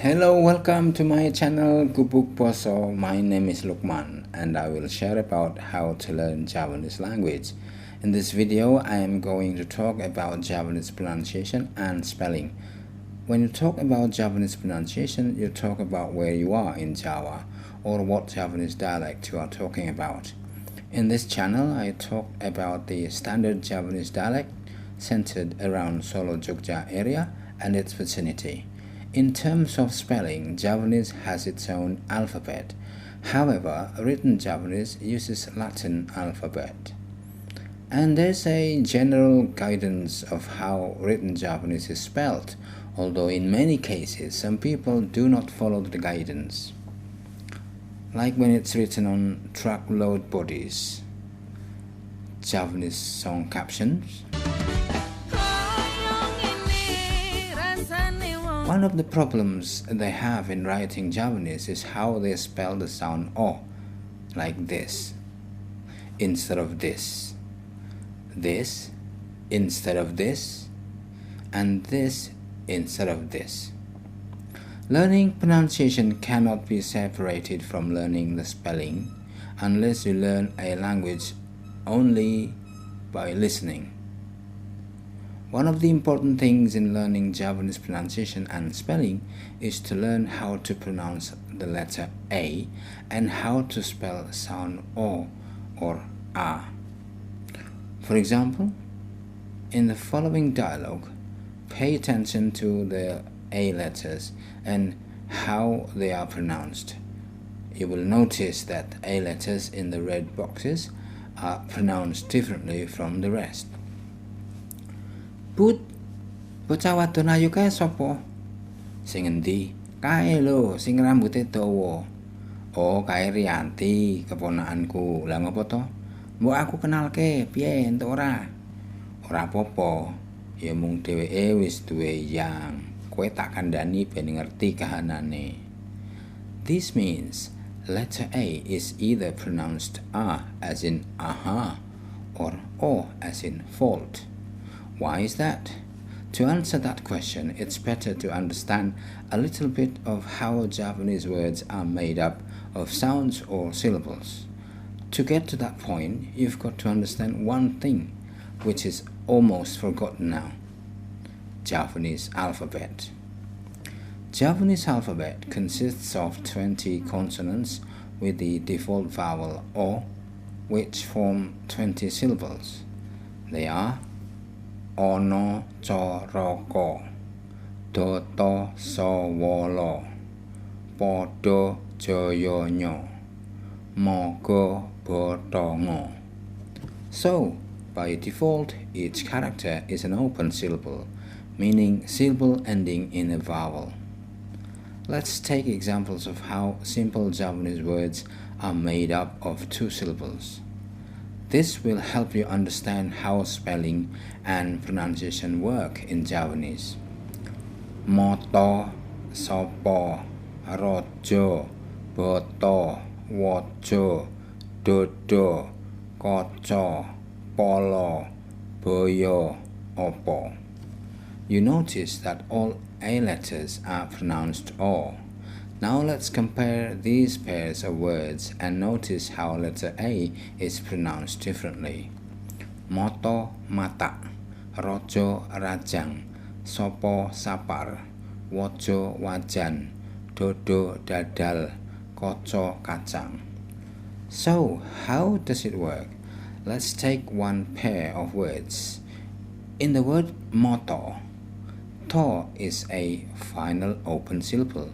Hello, welcome to my channel Gubuk Poso. My name is Lukman and I will share about how to learn Javanese language. In this video, I am going to talk about Javanese pronunciation and spelling. When you talk about Javanese pronunciation, you talk about where you are in Java or what Javanese dialect you are talking about. In this channel, I talk about the standard Javanese dialect centered around Solo Jogja area and its vicinity. In terms of spelling, Javanese has its own alphabet. However, written Javanese uses Latin alphabet. And there's a general guidance of how written Javanese is spelled, although in many cases some people do not follow the guidance. Like when it's written on truckload bodies, Javanese song captions. One of the problems they have in writing Javanese is how they spell the sound O, like this, instead of this instead of this, and this instead of this. Learning pronunciation cannot be separated from learning the spelling unless you learn a language only by listening. One of the important things in learning Javanese pronunciation and spelling is to learn how to pronounce the letter A and how to spell sound O or A. For example, in the following dialogue, pay attention to the A letters and how they are pronounced. You will notice that A letters in the red boxes are pronounced differently from the rest. Put, bocah wadon ayu kae sapa? Sing endi? Kae lho, sing rambuté dawa. Oh, kae Rianti, keponakanku. Lah ngopo to? Mbok aku kenalke, piye entuk ora? Ora apa-apa. Ya mung dheweke wis duwe yang. Kowe tak kandhani ben ngerti kahanane. This means letter A is either pronounced A as in aha or O as in fault. Why is that? To answer that question, it's better to understand a little bit of how Javanese words are made up of sounds or syllables. To get to that point, you've got to understand one thing, which is almost forgotten now: Javanese alphabet. Javanese alphabet consists of 20 consonants with the default vowel O, which form 20 syllables. They are Ono coroko, doto sawala, podo jayanya, mogo botongo. So, by default, each character is an open syllable, meaning syllable ending in a vowel. Let's take examples of how simple Javanese words are made up of two syllables. This will help you understand how spelling and pronunciation work in Javanese. Moto, sopo, rojo, boto, wojo, dodo, koco, polo, boyo, opo. You notice that all A letters are pronounced O. Now let's compare these pairs of words and notice how letter A is pronounced differently. Moto mata, rojo rajang, sopo sapar, wojo wajan, dodo dadal, koco kacang. So, how does it work? Let's take one pair of words. In the word moto, to is a final open syllable.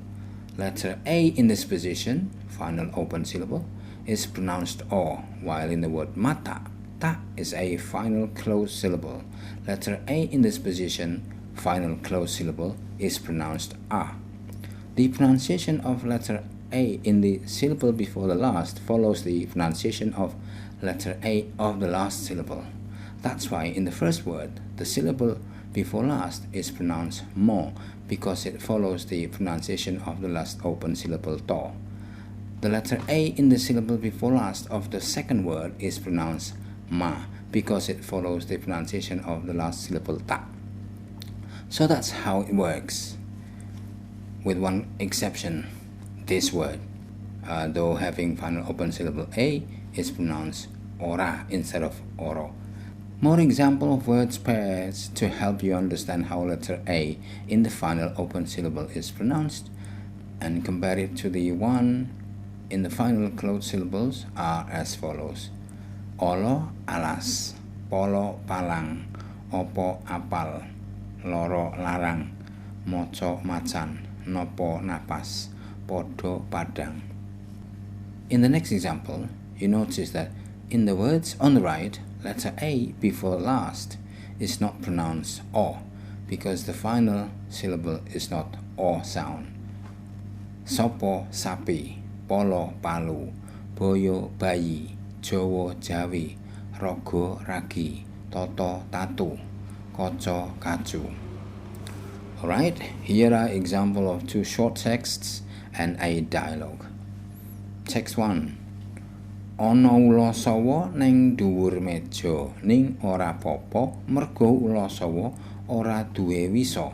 Letter A in this position, final open syllable, is pronounced O, while in the word mata, ta is a final closed syllable. Letter A in this position, final closed syllable, is pronounced A. The pronunciation of letter A in the syllable before the last follows the pronunciation of letter A of the last syllable. That's why in the first word, the syllable before last is pronounced mo, because it follows the pronunciation of the last open syllable to. The letter A in the syllable before last of the second word is pronounced ma, because it follows the pronunciation of the last syllable ta. So that's how it works. with one exception. This word, though having final open syllable A, is pronounced ora instead of oro. More example of words pairs to help you understand how letter A in the final open syllable is pronounced and compare it to the one in the final closed syllables are as follows. Olo alas, polo palang, opo apal, loro larang, moco macan, nopo napas, podo padang. In the next example, you notice that in the words on the right, letter A before last is not pronounced O because the final syllable is not O sound. Sopo sapi, polo palu, boyo bayi, jowo jawi, rogo ragi, toto tatu, koco kacu. Alright, here are examples of two short texts and a dialogue. Text 1. Ana ula sawa ning dhuwur meja ning ora apa-apa merga ula sawa ora duwe wisa.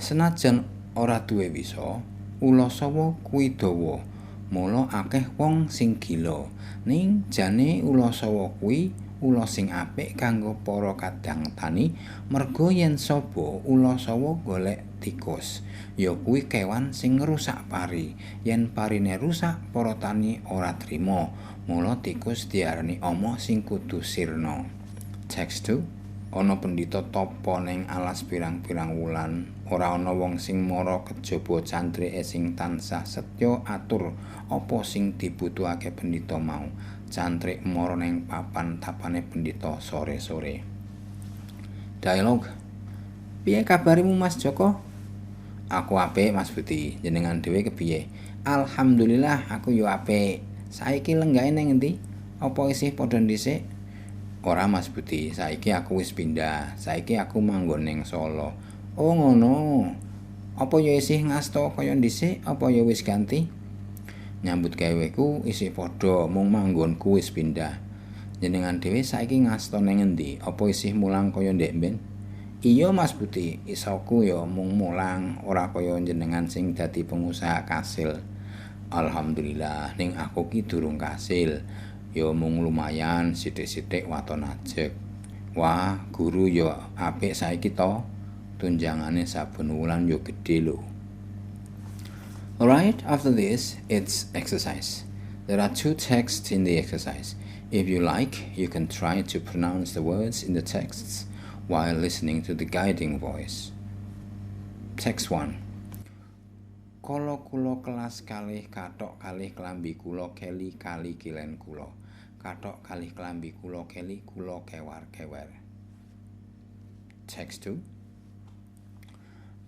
Senajan ora duwe wisa, ula sawa kuwi dawa. Mula akeh wong sing gila. Ning jane ula sawa kuwi ula sing apik kanggo para kadang tani merga yen sapa ula sawa golek tikus. Ya kuwi kewan sing ngrusak pari. Yen parine rusak para tani ora trima. Mula tikus diarani ama sing kudu sirna. Text 2. Ana pendhita tapa ning alas pirang-pirang wulan, ora ana wong sing mara kejaba cantrike sing tansah setya atur apa sing dibutuhake pendhita mau. Cantrik mara ning papan tapane pendhita sore-sore. Dialog. Piye kabarimu Mas Joko? Aku apik Mas Budi, jenengan dhewe kepiye? Alhamdulillah aku yo apik. Saiki lenggake nang endi? Apa isih padha dhisik? Ora Mas Budi, saiki aku wis pindah. Saiki aku manggon ning Solo. Oh ngono. Apa ya isih ngasta kaya dhisik apa ya wis ganti? Nyambut gaweku isih padha, mung manggonku wis pindah. Jenengan dhewe saiki ngasta ning endi? Apa isih mulang kaya ndek mben? Iya Mas Budi, isoku ya mung mulang, ora kaya jenengan sing dadi pengusaha kasil. Alhamdulillah ning aku ki durung kasil. Ya mung lumayan sithik-sithik waton ajeg. Wah, guru ya apik saiki to. Tunjangane saben wulan ya gedhe lho. Alright, after this it's exercise. There are two texts in the exercise. If you like, you can try to pronounce the words in the texts while listening to the guiding voice. Text 1. Kala kula kelas kalih kathok kalih klambi kula keli kali kilen kula. Kathok kalih klambi kula keli kula kewar-kewer. Text 2.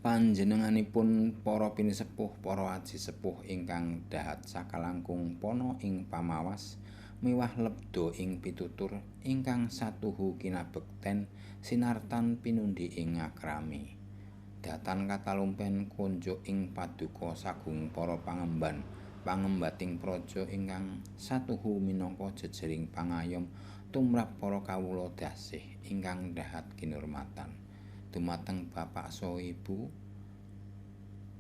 Panjenenganipun para pinisepuh para aji sepuh ingkang dahat sakalangkung pono ing pamawas miwah lebda ing pitutur ingkang satuhu kinabekten sinartan pinundi ing ngakrami. Datan katalumpen kunjuk ing paduka sagung para pangembating praja ingkang satuhu minangka jejering pangayom tumrap para kawula dasih ingkang dahat kinurmatan dumateng bapak saha ibu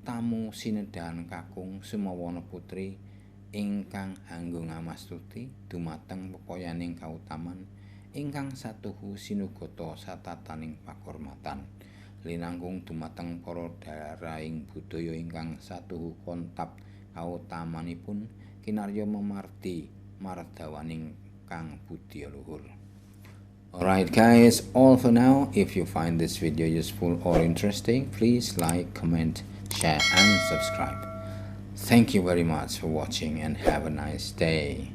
tamu sinedahan kakung sumawana putri ingkang anggo ngamastuti dumateng pepoyaning kautaman ingkang satuhu sinugata satataning pakurmatan linangkung dumateng para daraing budaya ingkang satuhu kontap kautamanipun kinarya memarti mardawaning kang budya luhur. Alright guys, all for now. If you find this video useful or interesting, please like, comment, share and subscribe. Thank you very much for watching and have a nice day.